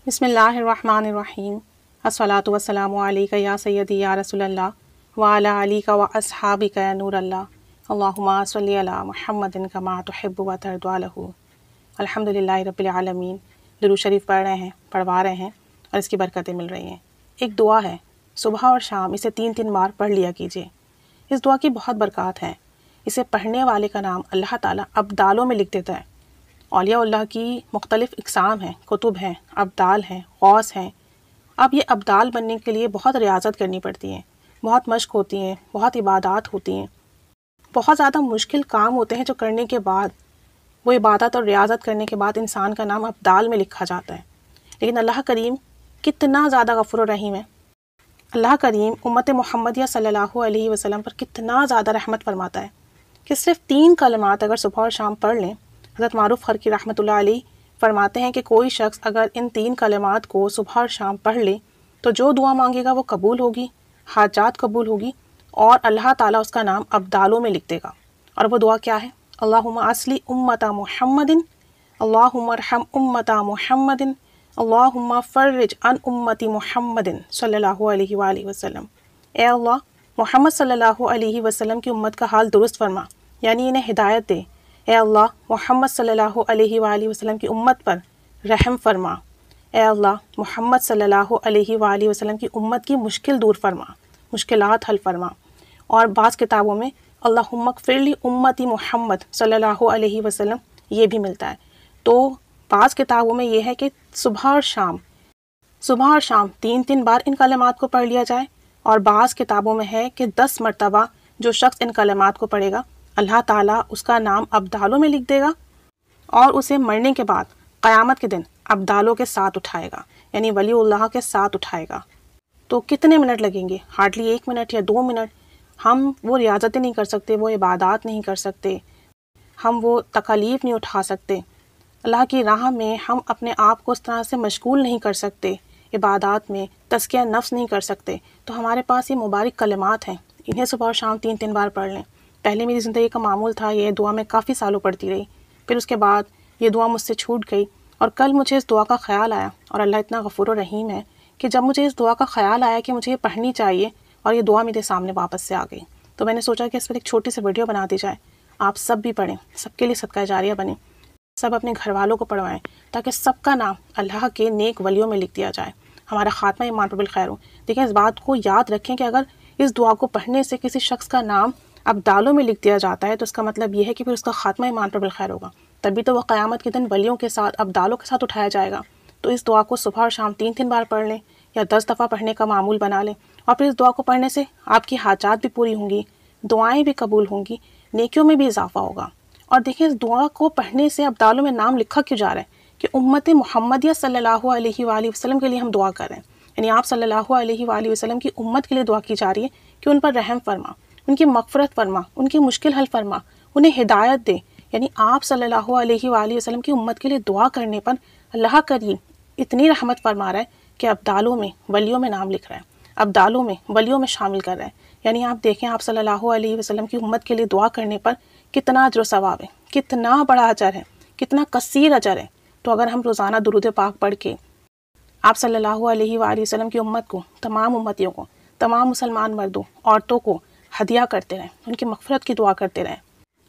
بسم اللہ الرحمن الرحیم الصلاۃ والسلام علیک یا سیدی یا رسول اللہ وعلی علیک و اصحابک یا نور اللہ اللہم صلی علی محمد کما تحب و ترضی له۔ الحمدللہ رب العالمین۔ درود شریف پڑھ رہے ہیں، پڑھوا رہے ہیں اور اس کی برکتیں مل رہی ہیں۔ ایک دعا ہے، صبح اور شام اسے 3 بار پڑھ لیا کیجیے۔ اس دعا کی بہت برکات ہیں۔ اسے پڑھنے والے کا نام اللہ تعالیٰ ابدالوں میں لکھ دیتا ہے۔ اولیاء اللہ کی مختلف اقسام ہیں، کتب ہیں، ابدال ہیں، غوث ہیں۔ اب یہ ابدال بننے کے لیے بہت ریاضت کرنی پڑتی ہیں، بہت مشق ہوتی ہیں، بہت عبادات ہوتی ہیں، بہت زیادہ مشکل کام ہوتے ہیں جو کرنے کے بعد، وہ عبادت اور ریاضت کرنے کے بعد انسان کا نام ابدال میں لکھا جاتا ہے۔ لیکن اللہ کریم کتنا زیادہ غفور و رحیم ہے۔ اللہ کریم امت محمدیہ صلی اللہ علیہ وسلم پر کتنا زیادہ رحمت فرماتا ہے کہ صرف 3 کلمات اگر صبح اور شام پڑھ لیں۔ حضرت معروف خرقی رحمۃ اللہ علیہ فرماتے ہیں کہ کوئی شخص اگر ان 3 کلمات کو صبح اور شام پڑھ لے تو جو دعا مانگے گا وہ قبول ہوگی، حاجات قبول ہوگی، اور اللہ تعالیٰ اس کا نام ابدالوں میں لکھ دے گا۔ اور وہ دعا کیا ہے؟ اللہم اصلی امت محمد، اللہم ارحم امت محمد، اللہم فرج عن امت محمد صلی اللہ علیہ وآلہ وسلم۔ اے اللہ، محمد صلی اللہ علیہ وسلم کی امت کا حال درست فرما، یعنی انہیں ہدایت دے۔ اے اللہ، محمد صلی اللہ علیہ وآلہ وسلم کی امت پر رحم فرما۔ اے اللہ، محمد صلی اللہ علیہ وآلہ وسلم کی امت کی مشکل دور فرما، مشکلات حل فرما۔ اور بعض کتابوں میں اللہم اغفر لی امتی محمد صلی اللہ علیہ وسلم یہ بھی ملتا ہے۔ تو بعض کتابوں میں یہ ہے کہ صبح اور شام 3 بار ان کلمات کو پڑھ لیا جائے، اور بعض کتابوں میں ہے کہ 10 مرتبہ جو شخص ان کلمات کو پڑھے گا اللہ تعالیٰ اس کا نام ابدالوں میں لکھ دے گا، اور اسے مرنے کے بعد قیامت کے دن ابدالوں کے ساتھ اٹھائے گا، یعنی ولی اللہ کے ساتھ اٹھائے گا۔ تو کتنے منٹ لگیں گے؟ ہارڈلی 1 منٹ یا 2 منٹ۔ ہم وہ ریاضتیں نہیں کر سکتے، وہ عبادات نہیں کر سکتے، ہم وہ تکالیف نہیں اٹھا سکتے، اللہ کی راہ میں ہم اپنے آپ کو اس طرح سے مشغول نہیں کر سکتے، عبادات میں تزکیہ نفس نہیں کر سکتے۔ تو ہمارے پاس یہ مبارک کلمات ہیں، انہیں صبح اور شام 3 بار پڑھ لیں۔ پہلے میری زندگی کا معمول تھا، یہ دعا میں کافی سالوں پڑھتی رہی، پھر اس کے بعد یہ دعا مجھ سے چھوٹ گئی، اور کل مجھے اس دعا کا خیال آیا، اور اللہ اتنا غفور و رحیم ہے کہ جب مجھے اس دعا کا خیال آیا کہ مجھے یہ پڑھنی چاہیے، اور یہ دعا میرے سامنے واپس سے آ گئی، تو میں نے سوچا کہ اس پر ایک چھوٹی سی ویڈیو بنا دی جائے، آپ سب بھی پڑھیں، سب کے لیے صدقہ جاریہ بنے، سب اپنے گھر والوں کو پڑھوائیں تاکہ سب کا نام اللہ کے نیک ولیوں میں لکھ دیا جائے، ہمارا خاتمہ ایمان پر بالخیر ہو۔ دیکھیں، اس بات کو یاد رکھیں کہ اگر اس دعا کو پڑھنے سے کسی شخص کا نام ابدالوں میں لکھ دیا جاتا ہے تو اس کا مطلب یہ ہے کہ پھر اس کا خاتمہ ایمان پر بالخیر ہوگا، تبھی تو وہ قیامت کے دن ولیوں کے ساتھ، ابدالوں کے ساتھ اٹھایا جائے گا۔ تو اس دعا کو صبح اور شام 3 بار پڑھ لیں، یا 10 دفعہ پڑھنے کا معمول بنا لیں، اور پھر اس دعا کو پڑھنے سے آپ کی حاجات بھی پوری ہوں گی، دعائیں بھی قبول ہوں گی، نیکیوں میں بھی اضافہ ہوگا۔ اور دیکھیں، اس دعا کو پڑھنے سے ابدالوں میں نام لکھا کیوں جا رہا ہے؟ کہ امت محمدیہ صلی اللہ علیہ وآلہ وسلم کے لیے ہم دعا کر رہے ہیں، یعنی آپ صلی اللہ علیہ وآلہ وسلم کی امت کے لیے دعا کی جا رہی ہے کہ ان پر رحم فرما، ان کی مغفرت فرما، ان کی مشکل حل فرما، انہیں ہدایت دے۔ یعنی آپ صلی اللہ علیہ وآلہ وسلم کی امت کے لیے دعا کرنے پر اللہ کریم اتنی رحمت فرما رہا ہے کہ ابدالوں میں، ولیوں میں نام لکھ رہا ہے، ابدالوں میں، ولیوں میں شامل کر رہا ہے۔ یعنی آپ دیکھیں، آپ صلی اللہ علیہ وسلم کی امت کے لیے دعا کرنے پر کتنا اجر و ثواب ہے، کتنا بڑا اجر ہے، کتنا کثیر اجر ہے۔ تو اگر ہم روزانہ درود پاک پڑھ کے آپ صلی اللہ علیہ وآلہ وسلم کی امت کو، تمام امتیوں کو، تمام مسلمان مردوں، عورتوں کو ہدیہ کرتے رہیں، ان کی مغفرت کی دعا کرتے رہیں،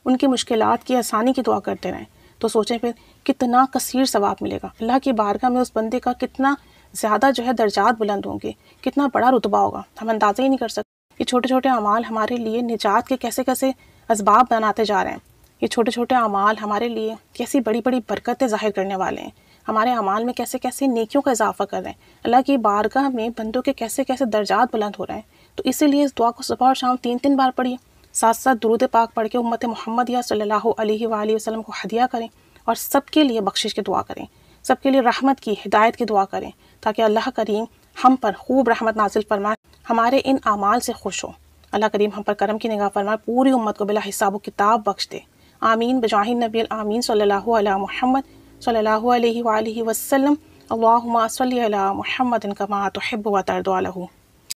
ان کی مشکلات کی آسانی کی دعا کرتے رہیں، تو سوچیں پھر کتنا کثیر ثواب ملے گا اللہ کی بارگاہ میں۔ اس بندے کا کتنا زیادہ درجات بلند ہوں گے، کتنا بڑا رتبہ ہوگا، ہم اندازہ ہی نہیں کر سکتے۔ یہ چھوٹے چھوٹے اعمال ہمارے لیے نجات کے کیسے کیسے اسباب بناتے جا رہے ہیں، یہ چھوٹے چھوٹے اعمال ہمارے لیے کیسی بڑی بڑی برکتیں ظاہر کرنے والے ہیں، ہمارے اعمال میں کیسے کیسے نیکیوں کا اضافہ کر رہے ہیں، اللہ کی بارگاہ میں بندوں کے کیسے کیسے درجات بلند ہو رہے ہیں۔ تو اسی لیے اس دعا کو صبح اور شام 3 بار پڑھیے، ساتھ ساتھ درود پاک پڑھ کے امت محمدیہ صلی اللہ علیہ وآلہ وسلم کو ہدیہ کریں، اور سب کے لیے بخشش کی دعا کریں، سب کے لیے رحمت کی، ہدایت کی دعا کریں، تاکہ اللہ کریم ہم پر خوب رحمت نازل فرمائے، ہمارے ان اعمال سے خوش ہو۔ اللہ کریم ہم پر کرم کی نگاہ فرمائے، پوری امت کو بلا حساب و کتاب بخش دے۔ آمین بجاہ النبی الامین صلی اللہ علیہ محمد صلی اللہ علیہ وآلہ وسلم۔ اللہم صلی علی محمد کما تحب و ترضی عنہ۔